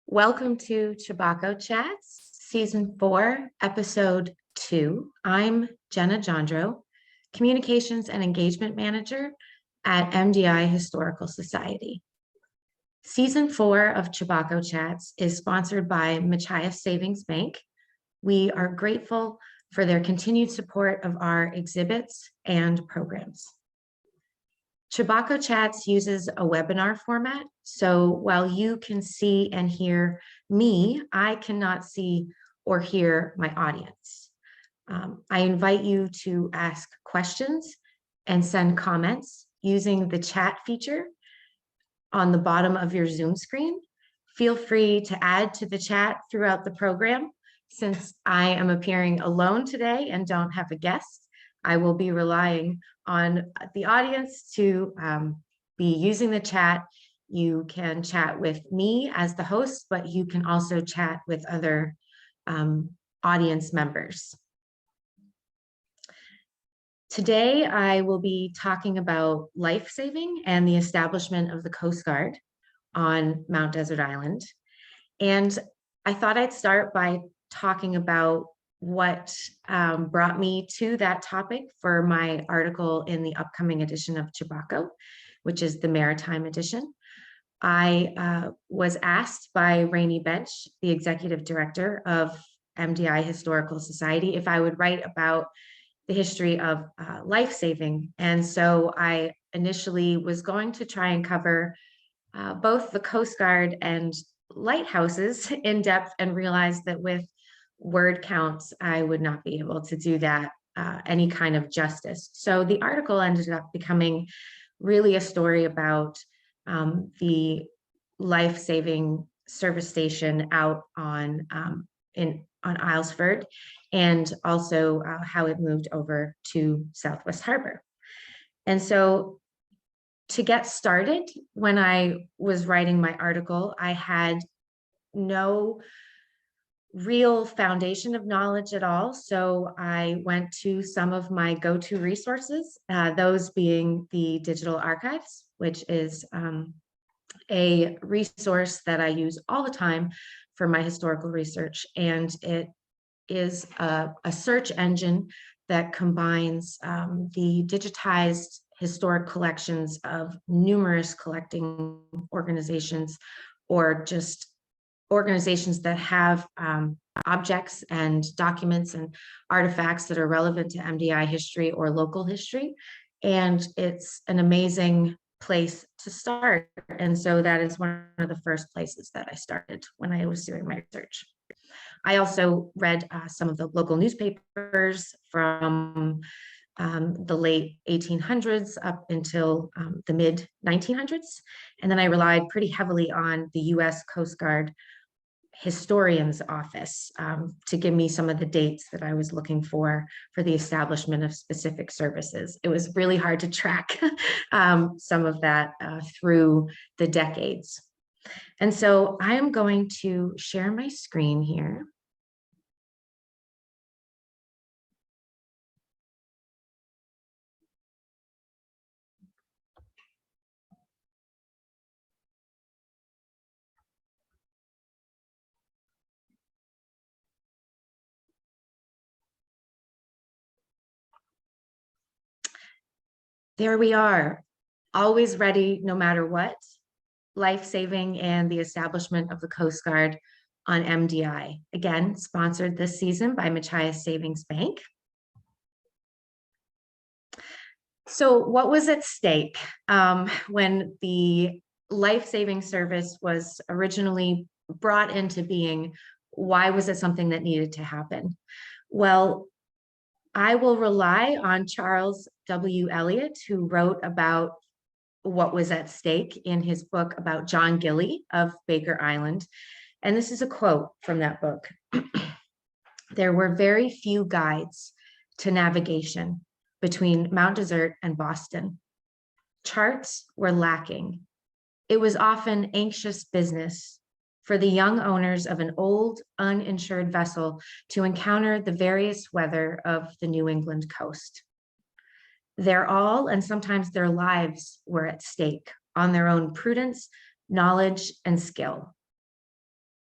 Welcome to Chebacco Chats, Season 4, Episode 2. I'm Jenna Jandreau, Communications and Engagement Manager at MDI Historical Society. Season 4 of Chebacco Chats is sponsored by Machias Savings Bank. We are grateful for their continued support of our exhibits and programs. Chebacco Chats uses a webinar format, so while you can see and hear me, I cannot see or hear my audience. I invite you to ask questions and send comments using the chat feature on the bottom of your Zoom screen. Feel free to add to the chat throughout the program. Since I am appearing alone today and don't have a guest, I will be relying on the audience to be using the chat. You can chat with me as the host, but you can also chat with other audience members. Today, I will be talking about life-saving and the establishment of the Coast Guard on Mount Desert Island. And I thought I'd start by talking about what brought me to that topic for my article in the upcoming edition of Chebacco, which is the Maritime edition. I was asked by Rainey Bench, the executive director of MDI Historical Society, if I would write about the history of life-saving. And so I initially was going to try and cover both the Coast Guard and lighthouses in depth, and realized that with word counts, I would not be able to do that any kind of justice. So the article ended up becoming really a story about the life-saving service station out on Islesford, and also how it moved over to Southwest Harbor. And so to get started, when I was writing my article, I had no real foundation of knowledge at all. So I went to some of my go-to resources, those being the digital archives, which is a resource that I use all the time for my historical research. And it is a search engine that combines the digitized historic collections of numerous collecting organizations, or just organizations that have objects and documents and artifacts that are relevant to MDI history or local history. And it's an amazing place to start. And so that is one of the first places that I started when I was doing my research. I also read some of the local newspapers from the late 1800s up until the mid 1900s. And then I relied pretty heavily on the US Coast Guard historian's office to give me some of the dates that I was looking for the establishment of specific services. It was really hard to track some of that through the decades. And so I am going to share my screen here. There we are, always ready no matter what. Life-saving and the establishment of the Coast Guard on MDI. Again, sponsored this season by Machias Savings Bank. So what was at stake when the life-saving service was originally brought into being? Why was it something that needed to happen? Well, I will rely on Charles W. Eliot, who wrote about what was at stake in his book about John Gilly of Baker Island. And this is a quote from that book. There were very few guides to navigation between Mount Desert and Boston. Charts were lacking. It was often anxious business for the young owners of an old, uninsured vessel to encounter the various weather of the New England coast. Their all, and sometimes their lives, were at stake on their own prudence, knowledge, and skill.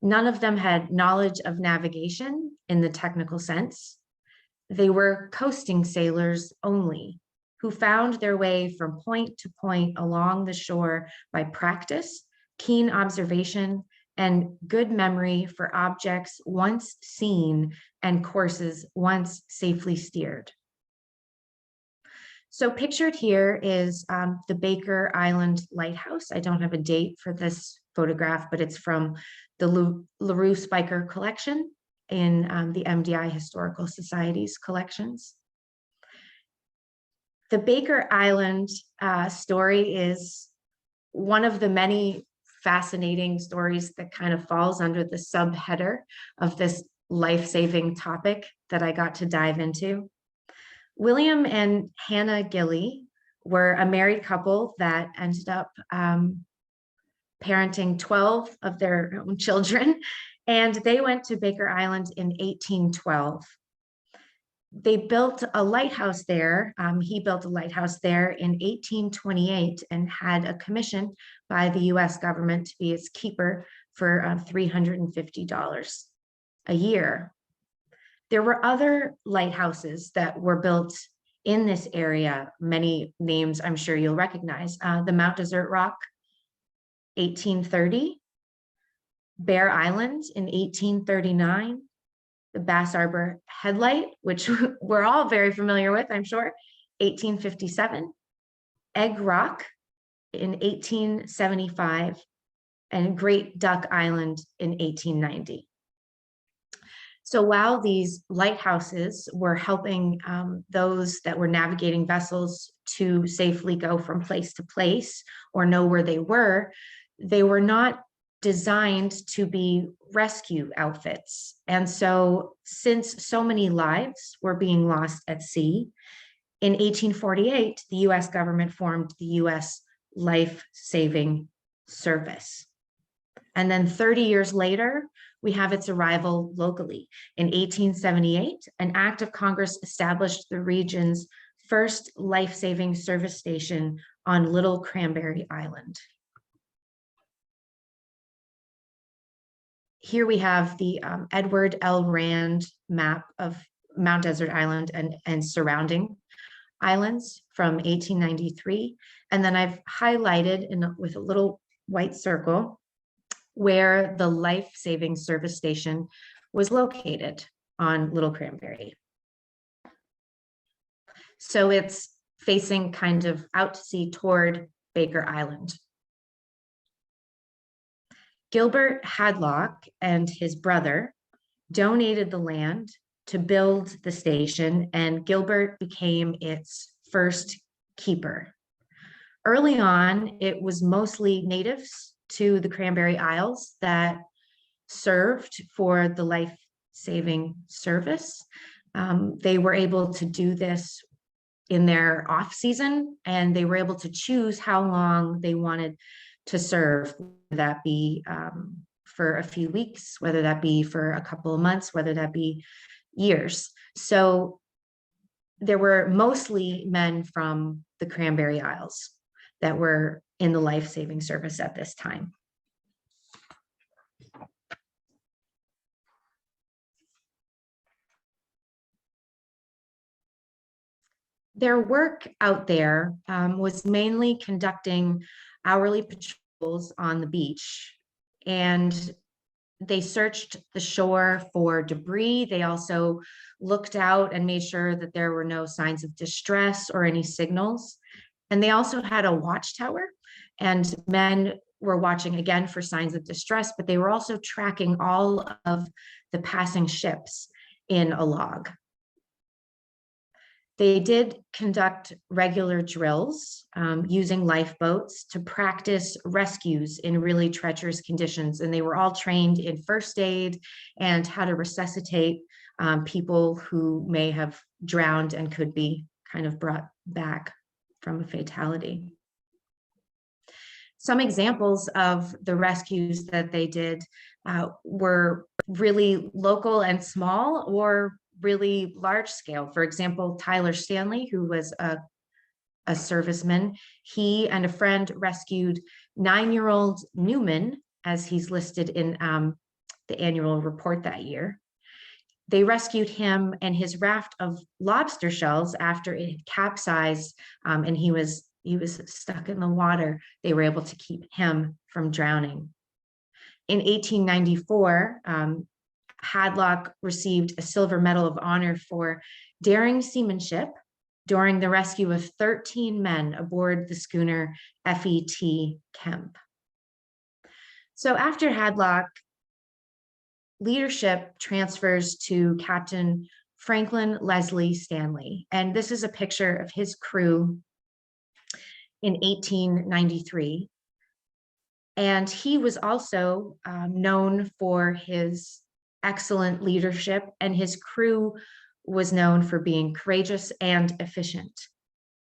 None of them had knowledge of navigation in the technical sense. They were coasting sailors only, who found their way from point to point along the shore by practice, keen observation, and good memory for objects once seen and courses once safely steered. So pictured here is the Baker Island Lighthouse. I don't have a date for this photograph, but it's from the LaRue Spiker collection in the MDI Historical Society's collections. The Baker Island story is one of the many fascinating stories that kind of falls under the subheader of this life-saving topic that I got to dive into. William and Hannah Gilly were a married couple that ended up parenting 12 of their own children, and they went to Baker Island in 1812. They built a lighthouse there. He built a lighthouse there in 1828 and had a commission by the US government to be its keeper for $350 a year. There were other lighthouses that were built in this area, many names I'm sure you'll recognize. The Mount Desert Rock, 1830, Bear Island in 1839, the Bass Arbor Headlight, which we're all very familiar with, I'm sure, 1857, Egg Rock in 1875, and Great Duck Island in 1890. So while these lighthouses were helping those that were navigating vessels to safely go from place to place or know where they were not designed to be rescue outfits. And so since so many lives were being lost at sea, in 1848, the US government formed the US Life-Saving Service. And then 30 years later, we have its arrival locally. In 1878, an act of Congress established the region's first life-saving service station on Little Cranberry Island. Here we have the Edward L. Rand map of Mount Desert Island and surrounding islands from 1893. And then I've highlighted with a little white circle where the life-saving service station was located on Little Cranberry. So it's facing kind of out to sea toward Baker Island. Gilbert Hadlock and his brother donated the land to build the station, and Gilbert became its first keeper. Early on, it was mostly natives to the Cranberry Isles that served for the life-saving service. They were able to do this in their off season, and they were able to choose how long they wanted to serve, whether that be for a few weeks, whether that be for a couple of months, whether that be years. So there were mostly men from the Cranberry Isles that were in the life-saving service at this time. Their work out there was mainly conducting hourly patrols on the beach, and they searched the shore for debris. They also looked out and made sure that there were no signs of distress or any signals. And they also had a watchtower, and men were watching again for signs of distress, but they were also tracking all of the passing ships in a log. They did conduct regular drills using lifeboats to practice rescues in really treacherous conditions. And they were all trained in first aid and how to resuscitate people who may have drowned and could be kind of brought back from a fatality. Some examples of the rescues that they did were really local and small, or really large scale. For example, Tyler Stanley, who was a serviceman, he and a friend rescued 9-year-old Newman, as he's listed in the annual report that year. They rescued him and his raft of lobster shells after it had capsized, and he was stuck in the water. They were able to keep him from drowning. In 1894, Hadlock received a Silver Medal of Honor for daring seamanship during the rescue of 13 men aboard the schooner F.E.T. Kemp. So after Hadlock, leadership transfers to Captain Franklin Leslie Stanley. And this is a picture of his crew in 1893. And he was also known for his excellent leadership, and his crew was known for being courageous and efficient.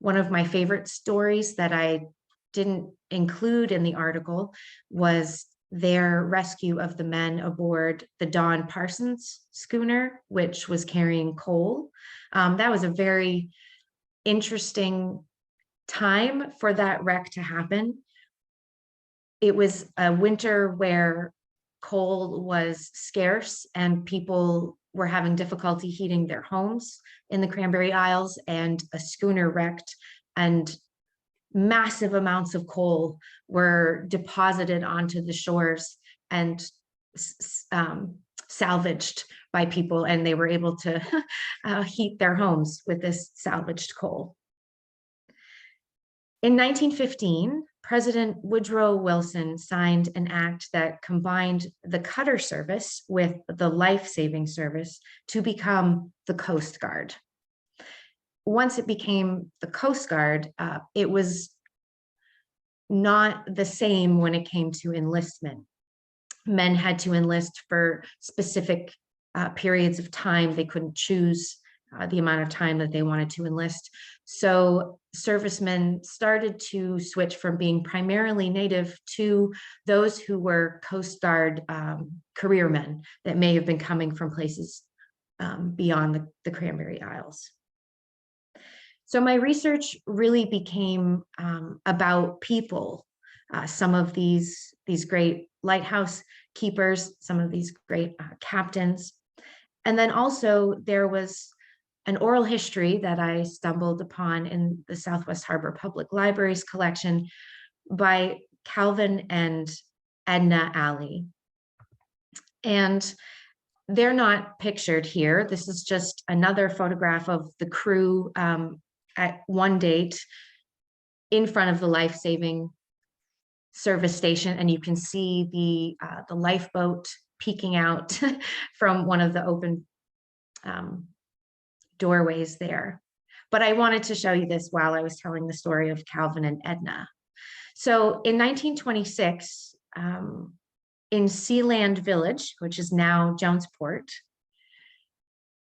One of my favorite stories that I didn't include in the article was their rescue of the men aboard the Don Parsons schooner, which was carrying coal. That was a very interesting time for that wreck to happen. It was a winter where coal was scarce and people were having difficulty heating their homes in the Cranberry Isles, and a schooner wrecked, and massive amounts of coal were deposited onto the shores and salvaged by people, and they were able to heat their homes with this salvaged coal. In 1915, President Woodrow Wilson signed an act that combined the cutter service with the life-saving service to become the Coast Guard. Once it became the Coast Guard, it was not the same when it came to enlistment. Men had to enlist for specific periods of time. They couldn't choose the amount of time that they wanted to enlist. So servicemen started to switch from being primarily Native to those who were Coast Guard career men that may have been coming from places beyond the Cranberry Isles. So my research really became about people, some of these great lighthouse keepers, some of these great captains. And then also there was an oral history that I stumbled upon in the Southwest Harbor Public Library's collection by Calvin and Edna Alley. And they're not pictured here. This is just another photograph of the crew at one date in front of the life-saving service station, and you can see the lifeboat peeking out from one of the open doorways there. But I wanted to show you this while I was telling the story of Calvin and Edna. So in 1926, in Sealand Village, which is now Jonesport,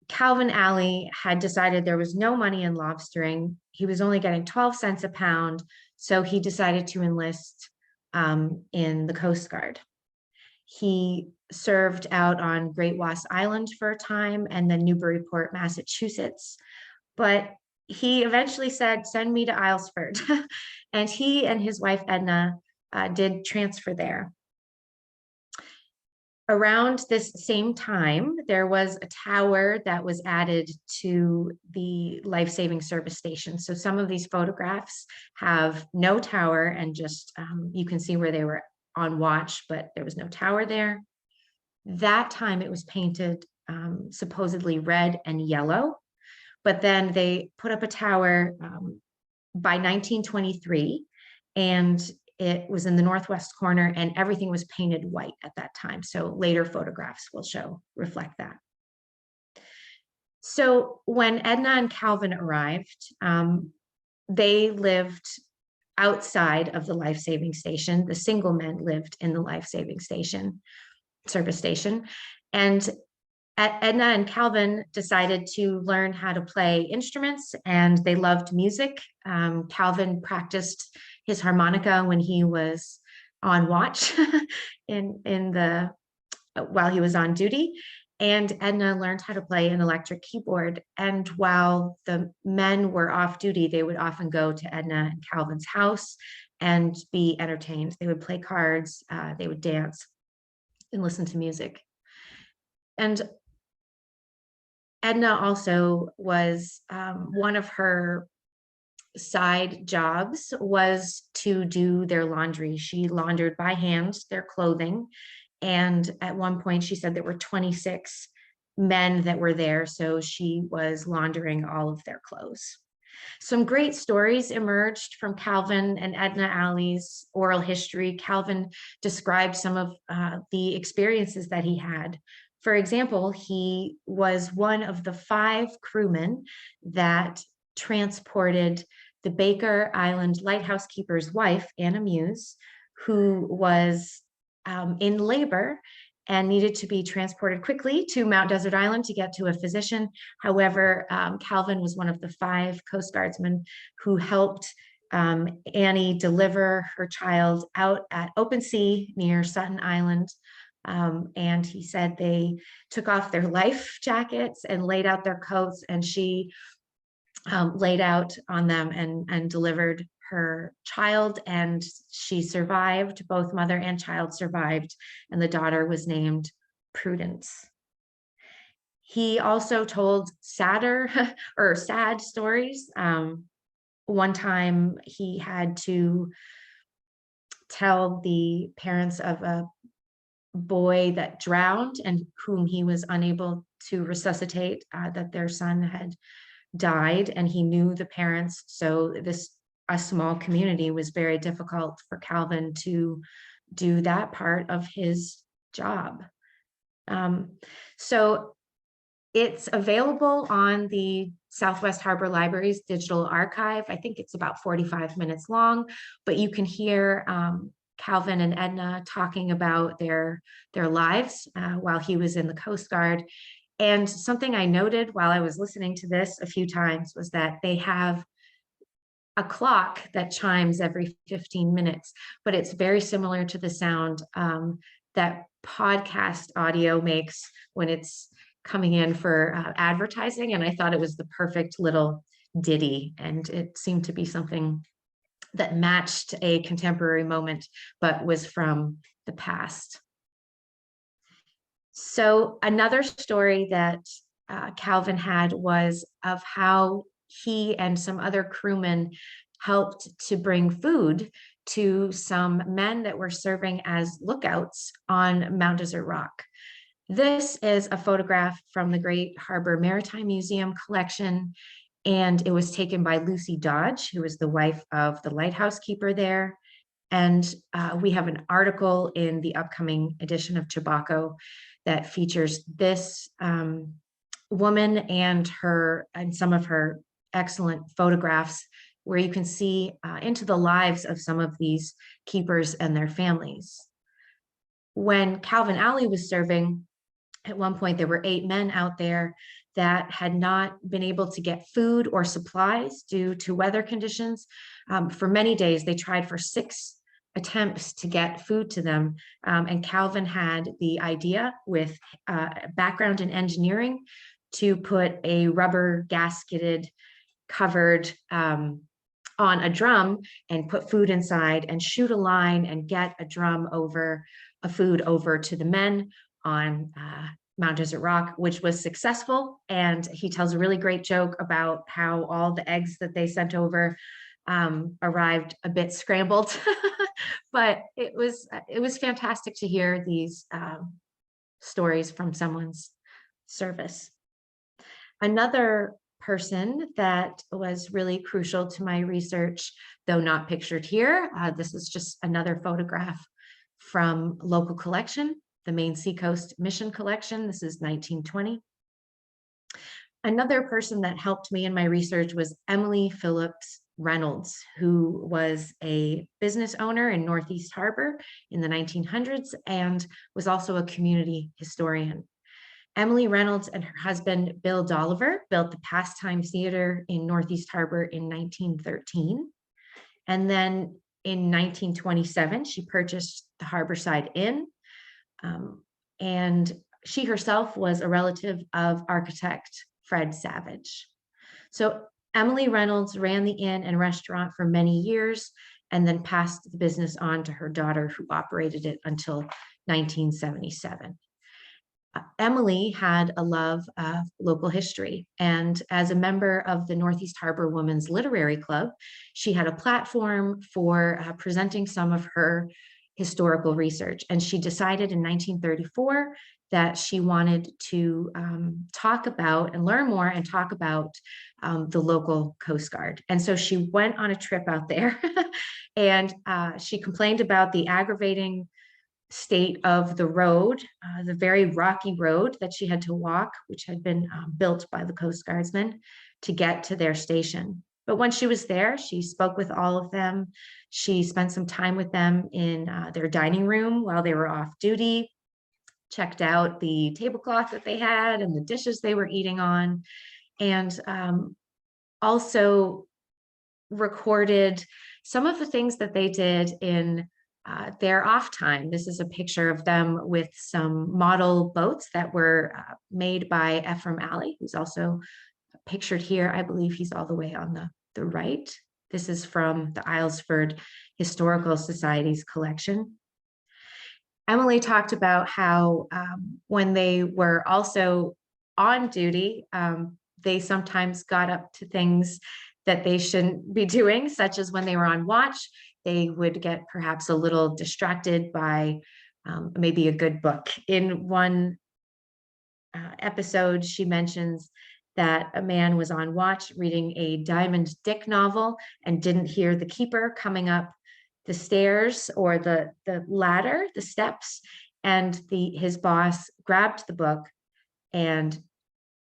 Calvin Alley had decided there was no money in lobstering. He was only getting 12 cents a pound, so he decided to enlist in the Coast Guard. He served out on Great Wass Island for a time and then Newburyport, Massachusetts. But he eventually said, send me to Islesford. And he and his wife, Edna, did transfer there. Around this same time, there was a tower that was added to the life-saving service station. So some of these photographs have no tower and just, you can see where they were on watch, but there was no tower there. That time it was painted supposedly red and yellow, but then they put up a tower by 1923, and it was in the northwest corner, and everything was painted white at that time. So later photographs will reflect that. So when Edna and Calvin arrived, they lived outside of the life-saving station. The single men lived in the life-saving station, service station. And Edna and Calvin decided to learn how to play instruments, and they loved music. Calvin practiced his harmonica when he was on watch while he was on duty. And Edna learned how to play an electric keyboard. And while the men were off duty, they would often go to Edna and Calvin's house and be entertained. They would play cards, they would dance and listen to music. And Edna also was, one of her side jobs was to do their laundry. She laundered by hand their clothing. And at one point she said there were 26 men that were there. So she was laundering all of their clothes. Some great stories emerged from Calvin and Edna Alley's oral history. Calvin described some of the experiences that he had. For example, he was one of the 5 crewmen that transported the Baker Island lighthouse keeper's wife, Anna Muse, who was in labor and needed to be transported quickly to Mount Desert Island to get to a physician. However, Calvin was one of the 5 Coast Guardsmen who helped Annie deliver her child out at open sea near Sutton Island. And he said they took off their life jackets and laid out their coats, and she laid out on them and delivered her child, and she survived. Both mother and child survived, and the daughter was named Prudence. He also told sadder or sad stories. One time he had to tell the parents of a boy that drowned and whom he was unable to resuscitate, that their son had died, and he knew the parents. So a small community was very difficult for Calvin to do that part of his job. So it's available on the Southwest Harbor Library's digital archive. I think it's about 45 minutes long, but you can hear Calvin and Edna talking about their lives while he was in the Coast Guard. And something I noted while I was listening to this a few times was that they have a clock that chimes every 15 minutes, but it's very similar to the sound that podcast audio makes when it's coming in for advertising. And I thought it was the perfect little ditty, and it seemed to be something that matched a contemporary moment, but was from the past. So another story that Calvin had was of how he and some other crewmen helped to bring food to some men that were serving as lookouts on Mount Desert Rock. This is a photograph from the Great Harbor Maritime Museum collection, and it was taken by Lucy Dodge, who was the wife of the lighthouse keeper there. And we have an article in the upcoming edition of Chebacco that features this woman and some of her excellent photographs, where you can see into the lives of some of these keepers and their families. When Calvin Alley was serving, at one point there were 8 men out there that had not been able to get food or supplies due to weather conditions. For many days, they tried for 6 attempts to get food to them. And Calvin had the idea, with background in engineering, to put a rubber gasketed covered on a drum and put food inside and shoot a line and get a drum over food over to the men on Mount Desert Rock, which was successful. And he tells a really great joke about how all the eggs that they sent over arrived a bit scrambled. But it was fantastic to hear these stories from someone's service. Another person that was really crucial to my research, though not pictured here, this is just another photograph from local collection, the Maine Seacoast Mission Collection. This is 1920. Another person that helped me in my research was Emily Phillips Reynolds, who was a business owner in Northeast Harbor in the 1900s and was also a community historian. Emily Reynolds and her husband, Bill Dolliver, built the Pastime Theater in Northeast Harbor in 1913. And then in 1927, she purchased the Harborside Inn. And she herself was a relative of architect Fred Savage. So Emily Reynolds ran the inn and restaurant for many years and then passed the business on to her daughter, who operated it until 1977. Emily had a love of local history. And as a member of the Northeast Harbor Women's Literary Club, she had a platform for presenting some of her historical research. And she decided in 1934 that she wanted to talk about and learn more and talk about the local Coast Guard. And so she went on a trip out there and she complained about the aggravating state of the road, the very rocky road that she had to walk, which had been built by the Coast Guardsmen to get to their station. But once she was there, she spoke with all of them. She spent some time with them in their dining room while they were off duty, checked out the tablecloth that they had and the dishes they were eating on, and also recorded some of the things that they did in their off time. This is a picture of them with some model boats that were made by Ephraim Alley, who's also pictured here. I believe he's all the way on the right. This is from the Islesford Historical Society's collection. Emily talked about how when they were also on duty, they sometimes got up to things that they shouldn't be doing, such as when they were on watch, they would get perhaps a little distracted by maybe a good book. In one episode, she mentions that a man was on watch reading a Diamond Dick novel and didn't hear the keeper coming up the stairs or the ladder, the steps, and his boss grabbed the book and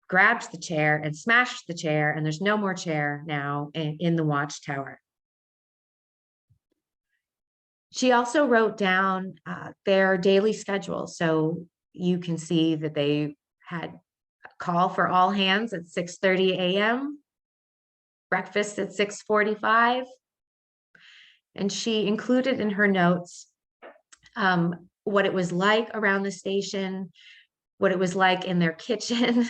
grabbed the chair and smashed the chair, and there's no more chair now in the watchtower. She also wrote down their daily schedule. So you can see that they had a call for all hands at 6:30 a.m., breakfast at 6:45. And she included in her notes what it was like around the station, what it was like in their kitchen,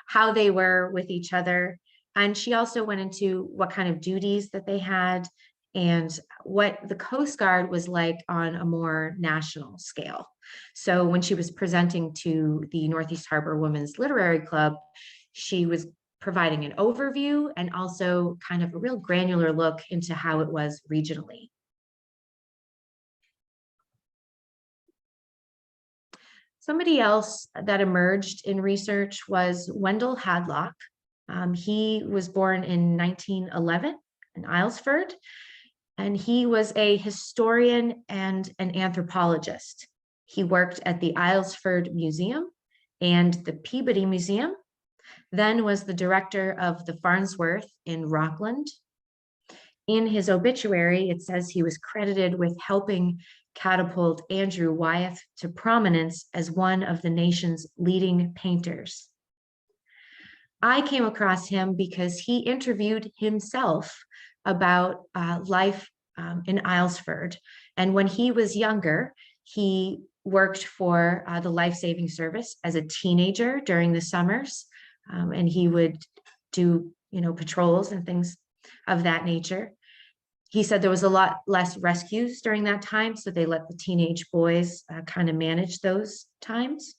how they were with each other. And she also went into what kind of duties that they had and what the Coast Guard was like on a more national scale. So when she was presenting to the Northeast Harbor Women's Literary Club, she was providing an overview and also kind of a real granular look into how it was regionally. Somebody else that emerged in research was Wendell Hadlock. He was born in 1911 in Islesford, and he was a historian and an anthropologist. He worked at the Islesford Museum and the Peabody Museum, then was the director of the Farnsworth in Rockland. In his obituary, it says he was credited with helping catapult Andrew Wyeth to prominence as one of the nation's leading painters. I came across him because he interviewed himself about life in Islesford. And when he was younger, he worked for the lifesaving service as a teenager during the summers. And he would do, patrols and things of that nature. He said there was a lot less rescues during that time, so they let the teenage boys kind of manage those times.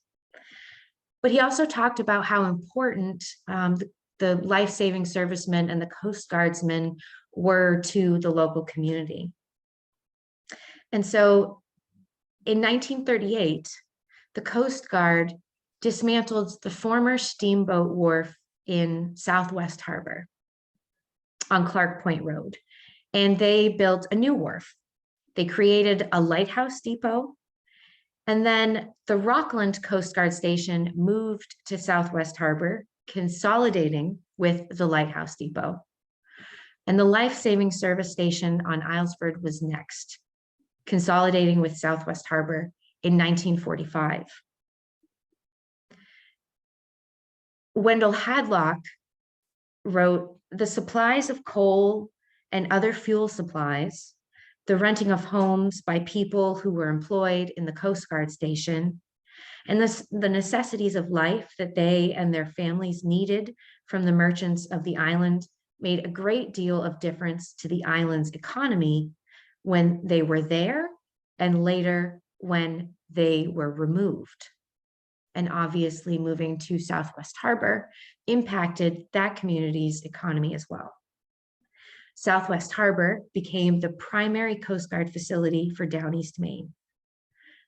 But he also talked about how important the life-saving servicemen and the Coast Guardsmen were to the local community. And so in 1938, the Coast Guard dismantled the former steamboat wharf in Southwest Harbor on Clark Point Road, and they built a new wharf. They created a lighthouse depot, and then the Rockland Coast Guard Station moved to Southwest Harbor, consolidating with the lighthouse depot. And the life-saving service station on Islesford was next, consolidating with Southwest Harbor in 1945. Wendell Hadlock wrote, "The supplies of coal and other fuel supplies, the renting of homes by people who were employed in the Coast Guard station, and the necessities of life that they and their families needed from the merchants of the island made a great deal of difference to the island's economy when they were there and later when they were removed." and obviously moving to Southwest Harbor impacted that community's economy as well. Southwest Harbor became the primary Coast Guard facility for Down East Maine.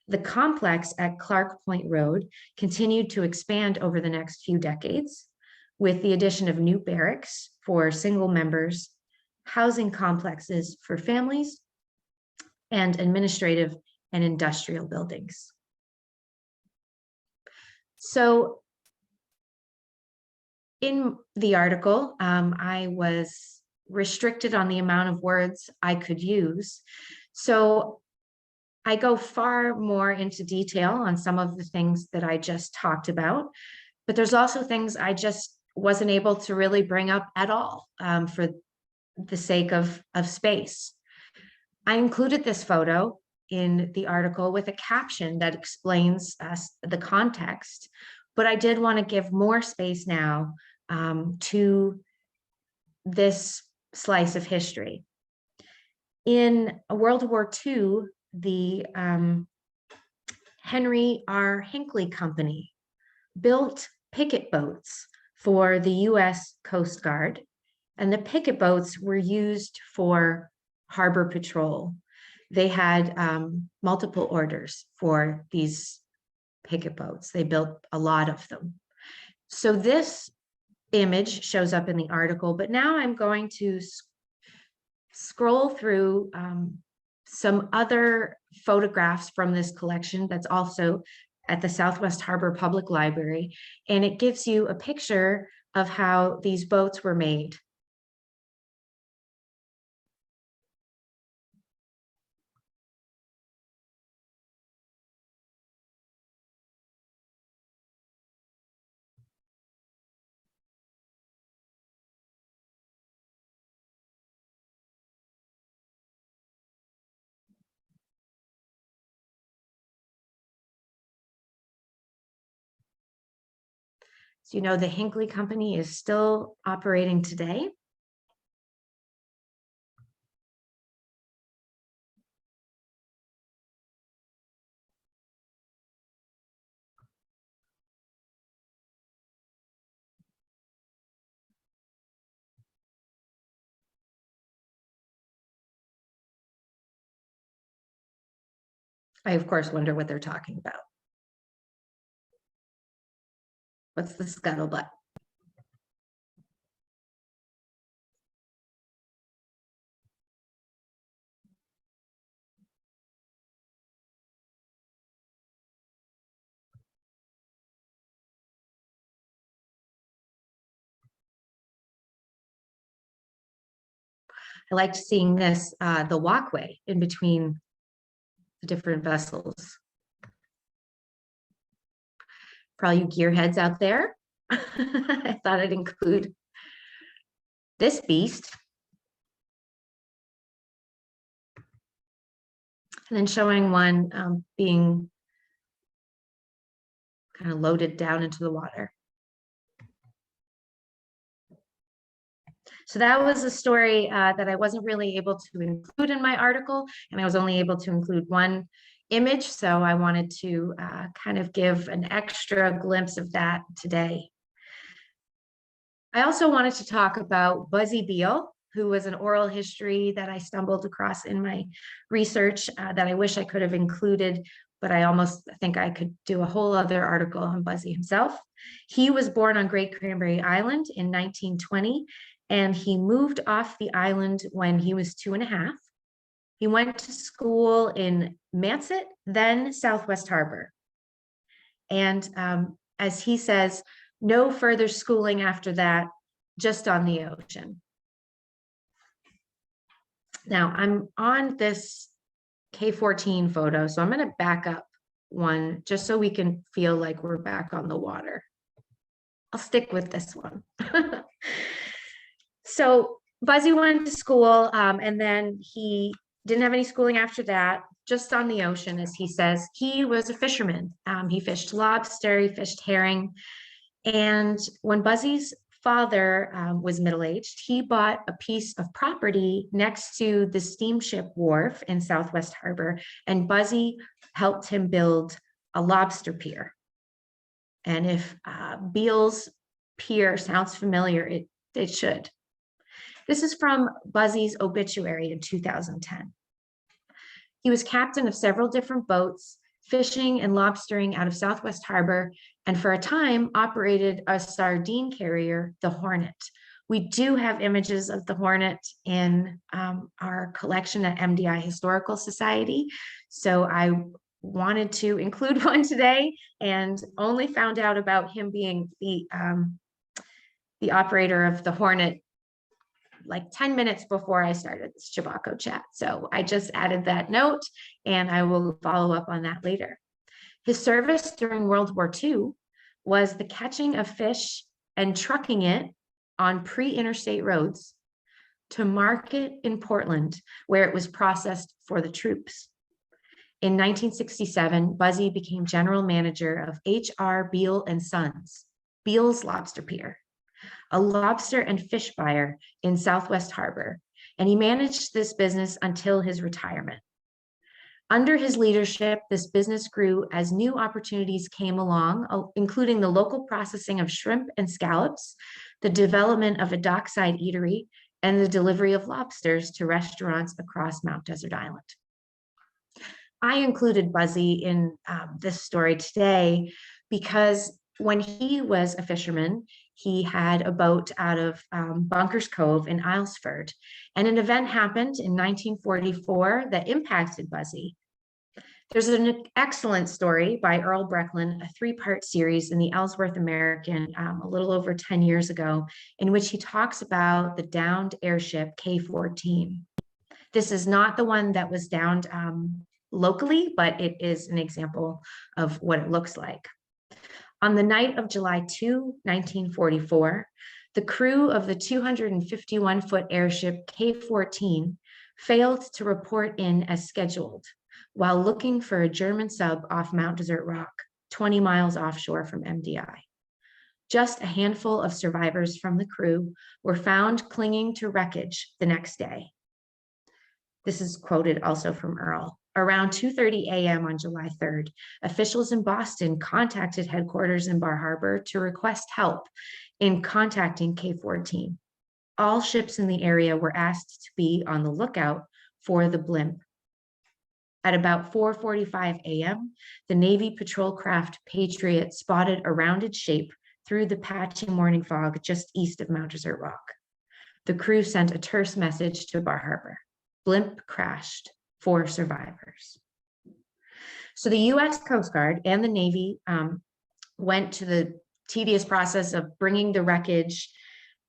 The complex at Clark Point Road continued to expand over the next few decades, with the addition of new barracks for single members, housing complexes for families, and administrative and industrial buildings. So in the article, I was restricted on the amount of words I could use. So I go far more into detail on some of the things that I just talked about, but there's also things I just wasn't able to really bring up at all for the sake of space. I included this photo in the article with a caption that explains the context, but I did want to give more space now to this slice of history. In World War II, the Henry R. Hinckley Company built picket boats for the US Coast Guard, and the picket boats were used for harbor patrol. They had multiple orders for these picket boats. They built a lot of them. So this image shows up in the article, but now I'm going to scroll through some other photographs from this collection that's also at the Southwest Harbor Public Library, and it gives you a picture of how these boats were made. So, you know, the Hinckley Company is still operating today. I, of course, wonder what they're talking about. What's the scuttlebutt? I liked seeing this, the walkway in between the different vessels. For all you gearheads out there, I thought I'd include this beast. And then showing one being kind of loaded down into the water. So that was a story that I wasn't really able to include in my article, and I was only able to include one image. So I wanted to kind of give an extra glimpse of that today. I also wanted to talk about Buzzy Beale, who was an oral history that I stumbled across in my research that I wish I could have included, but I almost think I could do a whole other article on Buzzy himself. He was born on Great Cranberry Island in 1920, and he moved off the island when he was 2.5. He went to school in Manset, then Southwest Harbor. And as he says, no further schooling after that, just on the ocean. Now I'm on this K-14 photo, so I'm going to back up one just so we can feel like we're back on the water. I'll stick with this one. So Buzzy went to school, and then he didn't have any schooling after that, just on the ocean, as he says. He was a fisherman. He fished lobster, he fished herring. And when Buzzy's father was middle-aged, he bought a piece of property next to the steamship wharf in Southwest Harbor, and Buzzy helped him build a lobster pier. And if Beals Pier sounds familiar, it should. This is from Buzzy's obituary in 2010. He was captain of several different boats, fishing and lobstering out of Southwest Harbor, and for a time operated a sardine carrier, the Hornet. We do have images of the Hornet in our collection at MDI Historical Society. So I wanted to include one today and only found out about him being the operator of the Hornet like 10 minutes before I started this Chebacco chat. So I just added that note and I will follow up on that later. His service during World War II was the catching of fish and trucking it on pre-interstate roads to market in Portland, where it was processed for the troops. In 1967, Buzzy became general manager of H.R. Beal and Sons, Beal's Lobster Pier, a lobster and fish buyer in Southwest Harbor, and he managed this business until his retirement. Under his leadership, this business grew as new opportunities came along, including the local processing of shrimp and scallops, the development of a dockside eatery, and the delivery of lobsters to restaurants across Mount Desert Island. I included Buzzy in this story today because when he was a fisherman, he had a boat out of Bunkers Cove in Islesford, and an event happened in 1944 that impacted Buzzy. There's an excellent story by Earl Brecklin, a 3-part series in the Ellsworth American a little over 10 years ago, in which he talks about the downed airship K-14. This is not the one that was downed locally, but it is an example of what it looks like. On the night of July 2, 1944, the crew of the 251-foot airship K-14 failed to report in as scheduled while looking for a German sub off Mount Desert Rock, 20 miles offshore from MDI. Just a handful of survivors from the crew were found clinging to wreckage the next day. This is quoted also from Earl. Around 2:30 a.m. on July 3rd, officials in Boston contacted headquarters in Bar Harbor to request help in contacting K-14. All ships in the area were asked to be on the lookout for the blimp. At about 4:45 a.m., the Navy patrol craft Patriot spotted a rounded shape through the patchy morning fog just east of Mount Desert Rock. The crew sent a terse message to Bar Harbor. Blimp crashed, 4 survivors. So the U.S. Coast Guard and the Navy went to the tedious process of bringing the wreckage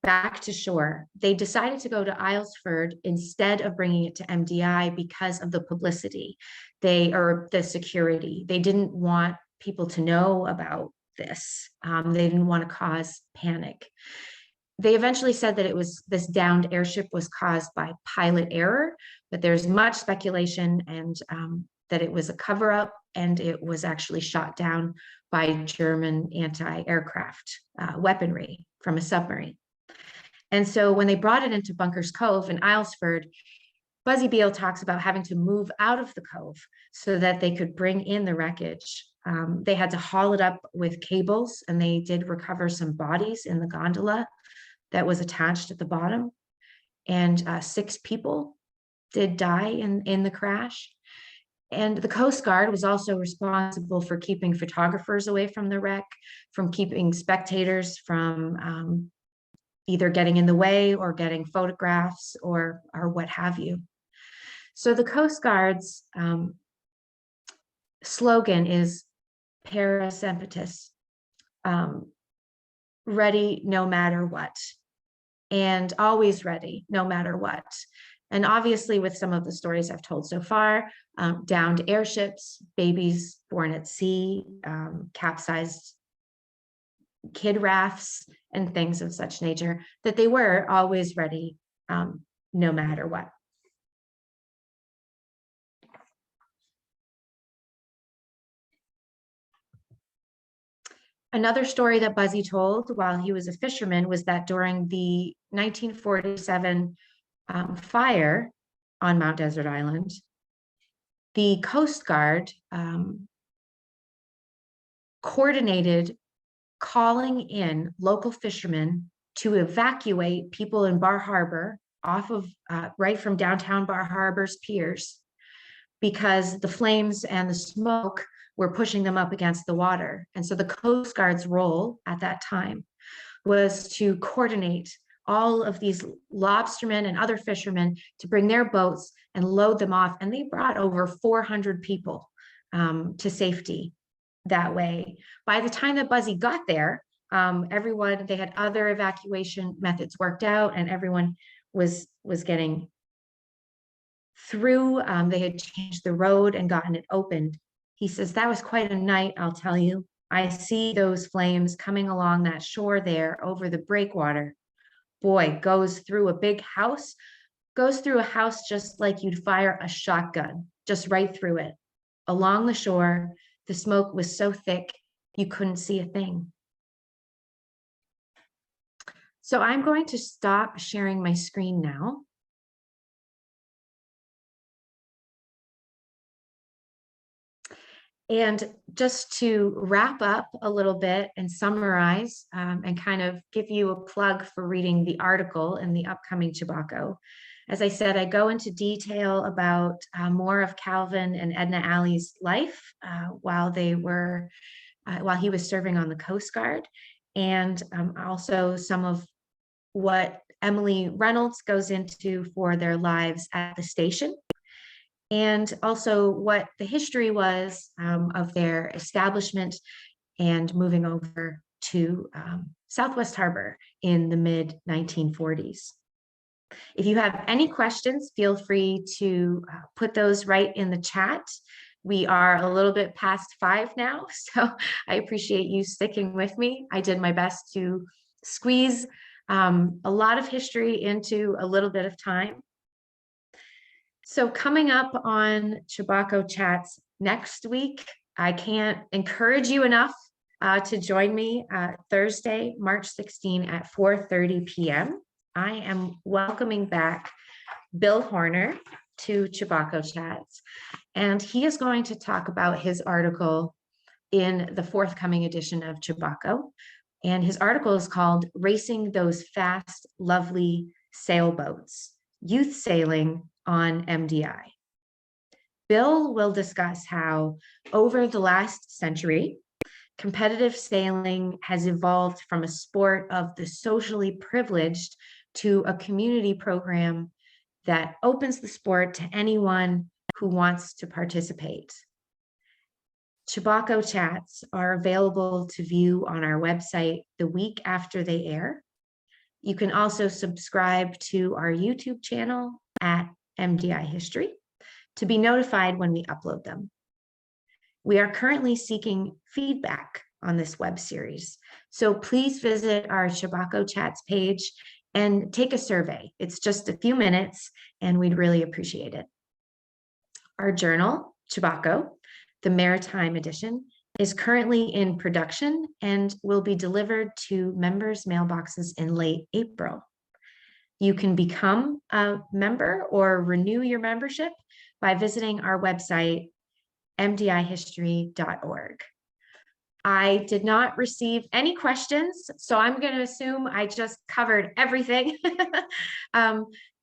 back to shore. They decided to go to Islesford instead of bringing it to MDI because of the publicity, or the security. They didn't want people to know about this. They didn't want to cause panic. They eventually said that this downed airship was caused by pilot error, but there's much speculation and that it was a cover-up and it was actually shot down by German anti-aircraft weaponry from a submarine. And so when they brought it into Bunkers Cove in Islesford, Buzzy Beal talks about having to move out of the cove so that they could bring in the wreckage. They had to haul it up with cables, and they did recover some bodies in the gondola that was attached at the bottom. And 6 people did die in the crash. And the Coast Guard was also responsible for keeping photographers away from the wreck, from keeping spectators from either getting in the way or getting photographs or what have you. So the Coast Guard's slogan is para sempetis, ready no matter what, and always ready no matter what. And obviously with some of the stories I've told so far, downed airships, babies born at sea, capsized kid rafts, and things of such nature, that they were always ready no matter what. Another story that Buzzy told while he was a fisherman was that during the 1947 fire on Mount Desert Island, the Coast Guard coordinated calling in local fishermen to evacuate people in Bar Harbor off of right from downtown Bar Harbor's piers, because the flames and the smoke were pushing them up against the water. And so the Coast Guard's role at that time was to coordinate all of these lobstermen and other fishermen to bring their boats and load them off. And they brought over 400 people to safety that way. By the time that Buzzy got there, everyone, they had other evacuation methods worked out, and everyone was getting through. They had changed the road and gotten it opened. He says, that was quite a night, I'll tell you. I see those flames coming along that shore there over the breakwater. Boy, goes through a big house, goes through a house just like you'd fire a shotgun, just right through it. Along the shore, the smoke was so thick, you couldn't see a thing. So I'm going to stop sharing my screen now. And just to wrap up a little bit and summarize and kind of give you a plug for reading the article in the upcoming Chebacco. As I said, I go into detail about more of Calvin and Edna Alley's life while he was serving on the Coast Guard, and also some of what Emily Reynolds goes into for their lives at the station, and also what the history was of their establishment and moving over to Southwest Harbor in the mid-1940s. If you have any questions, feel free to put those right in the chat. We are a little bit past 5 now, so I appreciate you sticking with me. I did my best to squeeze a lot of history into a little bit of time. So coming up on Chebacco Chats next week, I can't encourage you enough to join me Thursday, March 16 at 4:30 p.m. I am welcoming back Bill Horner to Chebacco Chats, and he is going to talk about his article in the forthcoming edition of Chebacco. And his article is called Racing Those Fast, Lovely Sailboats, Youth Sailing on MDI. Bill will discuss how over the last century, competitive sailing has evolved from a sport of the socially privileged to a community program that opens the sport to anyone who wants to participate. Chebacco Chats are available to view on our website the week after they air. You can also subscribe to our YouTube channel at MDI History to be notified when we upload them. We are currently seeking feedback on this web series, so please visit our Chebacco Chats page and take a survey. It's just a few minutes, and we'd really appreciate it. Our journal, Chebacco, the Maritime Edition, is currently in production and will be delivered to members' mailboxes in late April. You can become a member or renew your membership by visiting our website, mdihistory.org. I did not receive any questions, so I'm going to assume I just covered everything.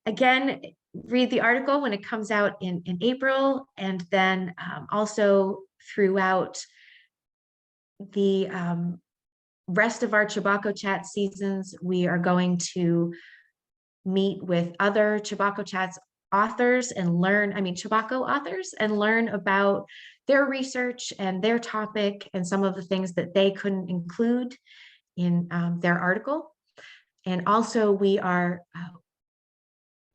Again, read the article when it comes out in April, and then also throughout the rest of our Chebacco Chat seasons, we are going to meet with other Chebacco Chats authors and learn, Chebacco authors, and learn about their research and their topic and some of the things that they couldn't include in their article. And also we are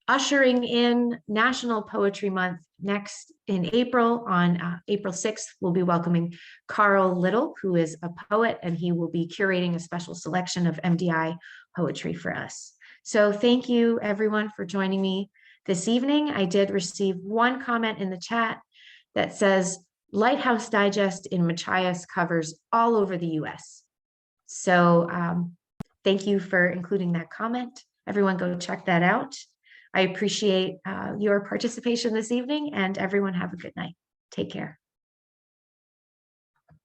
ushering in National Poetry Month next in April. On April 6th, we'll be welcoming Carl Little, who is a poet, and he will be curating a special selection of MDI poetry for us. So thank you everyone for joining me this evening. I did receive one comment in the chat that says, Lighthouse Digest in Machias covers all over the US. So thank you for including that comment. Everyone go check that out. I appreciate your participation this evening, and everyone have a good night. Take care.